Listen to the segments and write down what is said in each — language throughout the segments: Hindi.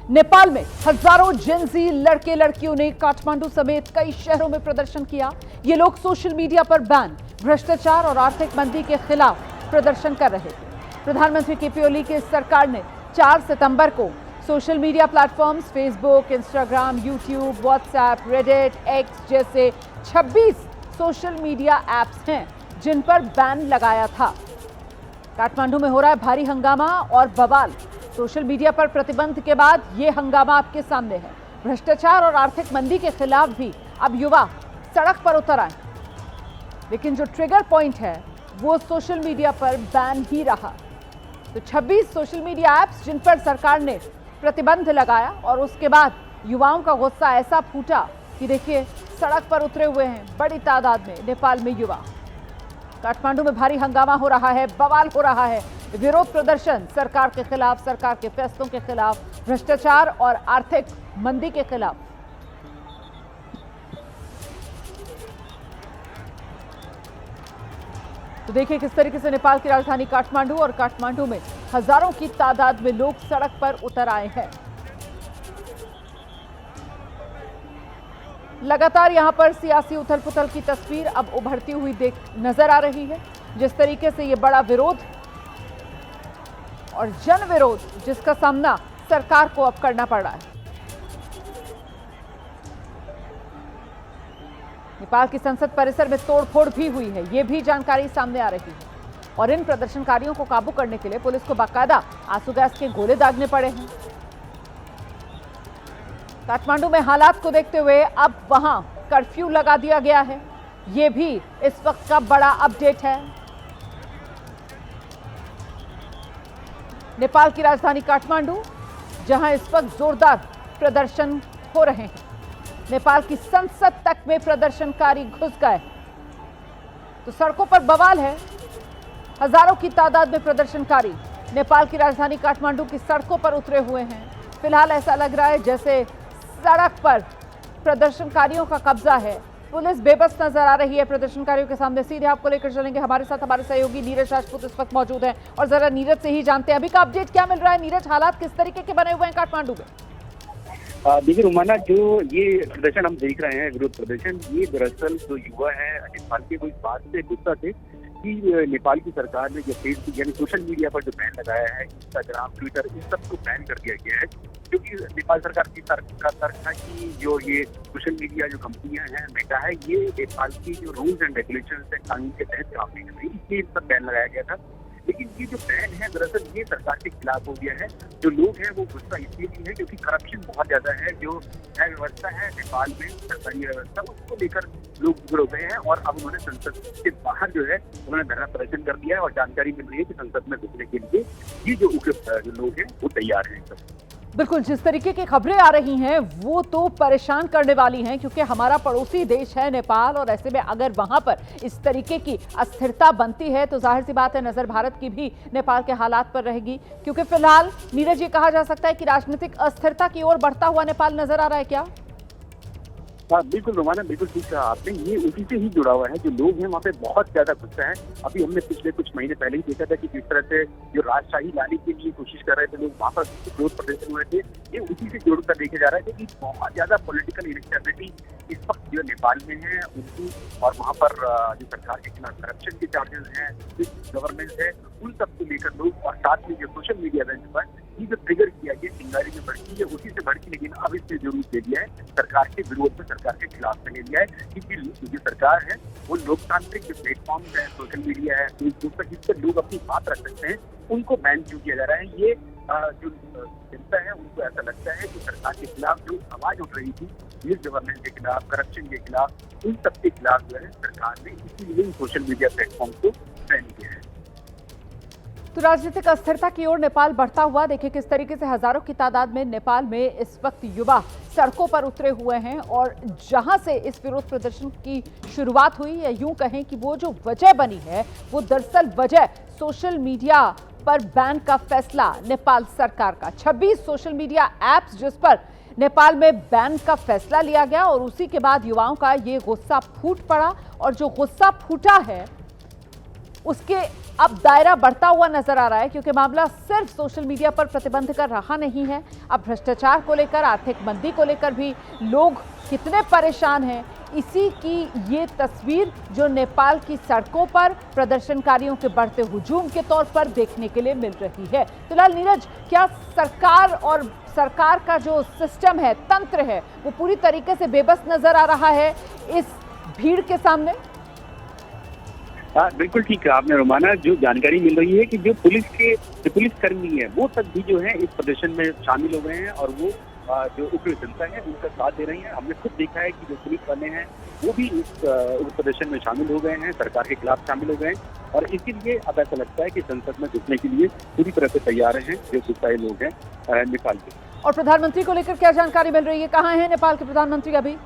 नेपाल में हजारों जेनजी लड़के लड़कियों ने काठमांडू समेत कई शहरों में प्रदर्शन किया। ये लोग सोशल मीडिया पर बैन, भ्रष्टाचार और आर्थिक मंदी के खिलाफ प्रदर्शन कर रहे थे। प्रधानमंत्री केपी ओली की सरकार ने 4 सितंबर को social media platforms Facebook, Instagram, YouTube, WhatsApp, Reddit, x जैसे 26 सोशल मीडिया ऐप्स हैं जिन पर बैन लगाया था। काठमांडू में हो रहा है भारी हंगामा और बवाल। सोशल मीडिया पर प्रतिबंध के बाद ये हंगामा आपके सामने है। भ्रष्टाचार और आर्थिक मंदी के खिलाफ भी अब युवा सड़क पर उतर आए, लेकिन जो ट्रिगर पॉइंट है वो सोशल मीडिया पर बैन ही रहा। तो 26 सोशल मीडिया ऐप्स जिन पर सरकार ने प्रतिबंध लगाया और उसके बाद युवाओं का गुस्सा ऐसा फूटा कि देखिए सड़क पर उतरे हुए हैं बड़ी तादाद में नेपाल में युवा। काठमांडू में भारी हंगामा हो रहा है, बवाल हो रहा है, विरोध प्रदर्शन सरकार के खिलाफ, सरकार के फैसलों के खिलाफ, भ्रष्टाचार और आर्थिक मंदी के खिलाफ। तो देखिए किस तरीके से नेपाल की राजधानी काठमांडू और काठमांडू में हजारों की तादाद में लोग सड़क पर उतर आए हैं। लगातार यहां पर सियासी उथल पुथल की तस्वीर अब उभरती हुई नजर आ रही है। जिस तरीके से ये बड़ा विरोध और जन विरोध जिसका सामना सरकार को अब करना पड़ रहा है। नेपाल की संसद परिसर में तोड़फोड़ भी हुई है, ये भी जानकारी सामने आ रही है। और इन प्रदर्शनकारियों को काबू करने के लिए पुलिस को बाकायदा आंसू गैस के गोले दागने पड़े हैं। काठमांडू में हालात को देखते हुए अब वहां कर्फ्यू लगा दिया गया है। यह भी इस वक्त का बड़ा अपडेट है। नेपाल की राजधानी काठमांडू, जहां इस वक्त जोरदार प्रदर्शन हो रहे हैं। नेपाल की संसद तक में प्रदर्शनकारी घुस गए, तो सड़कों पर बवाल है। हजारों की तादाद में प्रदर्शनकारी नेपाल की राजधानी काठमांडू की सड़कों पर उतरे हुए हैं। फिलहाल ऐसा लग रहा है जैसे सड़क पर प्रदर्शनकारियों का कब्जा है। पुलिस बेबस नजर आ रही है प्रदर्शनकारियों के सामने। सीधे आपको लेकर चलेंगे, हमारे साथ हमारे सहयोगी नीरज राजपूत इस वक्त मौजूद हैं और जरा नीरज से ही जानते हैं अभी का अपडेट क्या मिल रहा है। नीरज, हालात किस तरीके के बने हुए हैं काठमांडू में? देखिए रोमाना, जो ये प्रदर्शन हम देख रहे हैं, विरोध प्रदर्शन, ये दरअसल जो युवा है नेपाल के, वो इस बात से गुस्सा थे कि नेपाल की सरकार ने जो फेसबुक यानी सोशल मीडिया पर जो बैन लगाया है, इंस्टाग्राम, ट्विटर, इन सबको बैन कर दिया गया है। क्योंकि नेपाल सरकार की तर्क था कि जो ये सोशल मीडिया जो कंपनियां हैं, मेटा है, ये नेपाल की जो रूल्स एंड रेगुलेशन है, कानून के तहत काम नहीं कर रही, इसलिए इन पर बैन लगाया गया था। लेकिन ये जो बैन है दरअसल ये सरकार के खिलाफ हो गया है। जो लोग हैं वो गुस्सा इसलिए भी है क्योंकि करप्शन बहुत ज्यादा है। जो न्याय व्यवस्था है नेपाल में, सरकारी व्यवस्था, उसको लेकर लोग जुड़ गए हैं और अब उन्होंने संसद के बाहर जो है उन्होंने धरना प्रदर्शन कर दिया है। और जानकारी मिल रही है कि संसद में घुसने के लिए ये जो उग्र जो लोग हैं वो तैयार हैं। बिल्कुल, जिस तरीके की खबरें आ रही हैं वो तो परेशान करने वाली हैं, क्योंकि हमारा पड़ोसी देश है नेपाल, और ऐसे में अगर वहां पर इस तरीके की अस्थिरता बनती है तो जाहिर सी बात है नजर भारत की भी नेपाल के हालात पर रहेगी। क्योंकि फिलहाल नीरज, ये कहा जा सकता है कि राजनीतिक अस्थिरता की ओर बढ़ता हुआ नेपाल नजर आ रहा है क्या? हाँ बिल्कुल रोमाना, बिल्कुल ठीक कहा आपने। ये उसी से ही जुड़ा हुआ है। जो लोग हैं वहाँ पे बहुत ज्यादा गुस्सा है। अभी हमने पिछले कुछ महीने पहले ही देखा था कि किस तरह से जो राजशाही लाने के लिए कोशिश कर रहे थे लोग, वहाँ पर विरोध प्रदर्शन हुए थे। ये उसी से जोड़कर देखे जा रहा है कि बहुत ज्यादा पॉलिटिकल इनस्टेबिलिटी इस वक्त जो नेपाल में है उनकी, और वहाँ पर जो सरकार के खिलाफ करप्शन के चार्जेस हैं, गवर्नेंस है, उन सबको लेकर लोग, और साथ में जो सोशल मीडिया बेंच पर ये जो ट्रिगर किया, ये चिंगारी में बढ़ती है, उसी से बढ़ती, लेकिन अब इसने जरूर दे दिया है सरकार के विरोध में, सरकार के खिलाफ में ले लिया है। क्योंकि जो सरकार है वो लोकतांत्रिक जो प्लेटफॉर्म है, सोशल मीडिया है, फेसबुक पर, जिस पर लोग अपनी बात रख सकते हैं, उनको बैन क्यों किया जा रहा है। ये जो जनता है उनको ऐसा लगता है कि सरकार के खिलाफ जो आवाज उठ रही थी, मिस गवर्नेंस के खिलाफ, करप्शन के खिलाफ, उन सबके खिलाफ जो है सरकार ने इसीलिए सोशल मीडिया प्लेटफॉर्म को बैन किया है। तो राजनीतिक अस्थिरता की ओर नेपाल बढ़ता हुआ, देखिए किस तरीके से हजारों की तादाद में नेपाल में इस वक्त युवा सड़कों पर उतरे हुए हैं। और जहां से इस विरोध प्रदर्शन की शुरुआत हुई, या यूं कहें कि वो जो वजह बनी है वो दरअसल वजह सोशल मीडिया पर बैन का फैसला नेपाल सरकार का। 26 सोशल मीडिया ऐप्स जिस पर नेपाल में बैन का फैसला लिया गया, और उसी के बाद युवाओं का ये गुस्सा फूट पड़ा। और जो गुस्सा फूटा है उसके अब दायरा बढ़ता हुआ नजर आ रहा है, क्योंकि मामला सिर्फ सोशल मीडिया पर प्रतिबंध का रहा नहीं है। अब भ्रष्टाचार को लेकर, आर्थिक मंदी को लेकर भी लोग कितने परेशान हैं, इसी की ये तस्वीर जो नेपाल की सड़कों पर प्रदर्शनकारियों के बढ़ते हुजूम के तौर पर देखने के लिए मिल रही है। फिलहाल नीरज, क्या सरकार का जो सिस्टम है, तंत्र है, वो पूरी तरीके से बेबस नजर आ रहा है इस भीड़ के सामने? हाँ, बिल्कुल ठीक है आपने रोमाना। जो जानकारी मिल रही है कि जो पुलिस कर्मी है वो तक भी जो है इस प्रदर्शन में शामिल हो गए हैं और वो जो उग्र जनता है उनका साथ दे रही है। हमने खुद देखा है कि जो पुलिस वाले हैं वो भी इस प्रदर्शन में शामिल हो गए हैं, सरकार के खिलाफ शामिल हो गए हैं और इसीलिए अब ऐसा लगता है कि संसद में घुसने के लिए पूरी तरह से तैयार हैं जो गुस्साए लोग हैं नेपाल के। और प्रधानमंत्री को लेकर क्या जानकारी मिल रही है? कहाँ है नेपाल के प्रधानमंत्री अभी?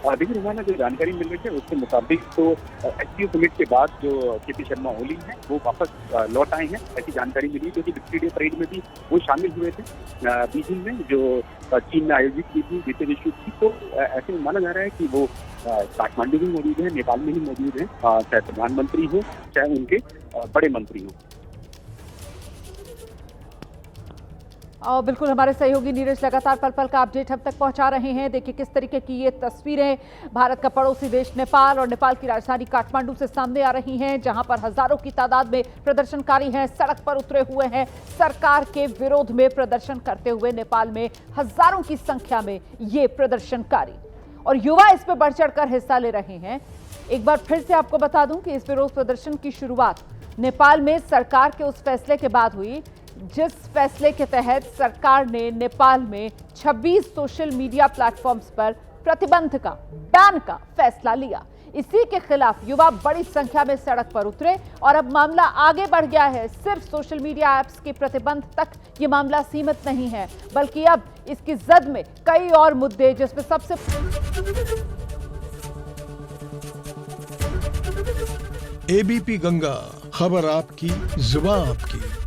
देखिए रोमाना, जो जानकारी मिल रही है उसके मुताबिक तो एससीओ समिट के बाद जो केपी शर्मा ओली हैं वो वापस लौट आए हैं, ऐसी जानकारी मिली, क्योंकि विक्ट्री डे परेड में भी वो शामिल हुए थे बीजिंग में, जो चीन में आयोजित की थी वित्त विश्व की। तो ऐसे माना जा रहा है कि वो काठमांडू में मौजूद है, नेपाल में ही मौजूद है, चाहे प्रधानमंत्री हो चाहे उनके बड़े मंत्री हो। और बिल्कुल हमारे सहयोगी नीरज लगातार पल पल का अपडेट हम तक पहुंचा रहे हैं। देखिए किस तरीके की ये तस्वीरें भारत का पड़ोसी देश नेपाल और नेपाल की राजधानी काठमांडू से सामने आ रही हैं, जहां पर हजारों की तादाद में प्रदर्शनकारी हैं, सड़क पर उतरे हुए हैं सरकार के विरोध में प्रदर्शन करते हुए। नेपाल में हजारों की संख्या में ये प्रदर्शनकारी और युवा इस पर बढ़ चढ़कर हिस्सा ले रहे हैं। एक बार फिर से आपको बता दूं कि इस विरोध प्रदर्शन की शुरुआत नेपाल में सरकार के उस फैसले के बाद हुई जिस फैसले के तहत सरकार ने नेपाल में 26 सोशल मीडिया प्लेटफॉर्म्स पर प्रतिबंध का, बैन का फैसला लिया। इसी के खिलाफ युवा बड़ी संख्या में सड़क पर उतरे और अब मामला आगे बढ़ गया है। सिर्फ सोशल मीडिया ऐप्स के प्रतिबंध तक ये मामला सीमित नहीं है, बल्कि अब इसकी जद में कई और मुद्दे, जिसमें सबसे एबीपी गंगा, खबर आपकी, जुबान आपकी।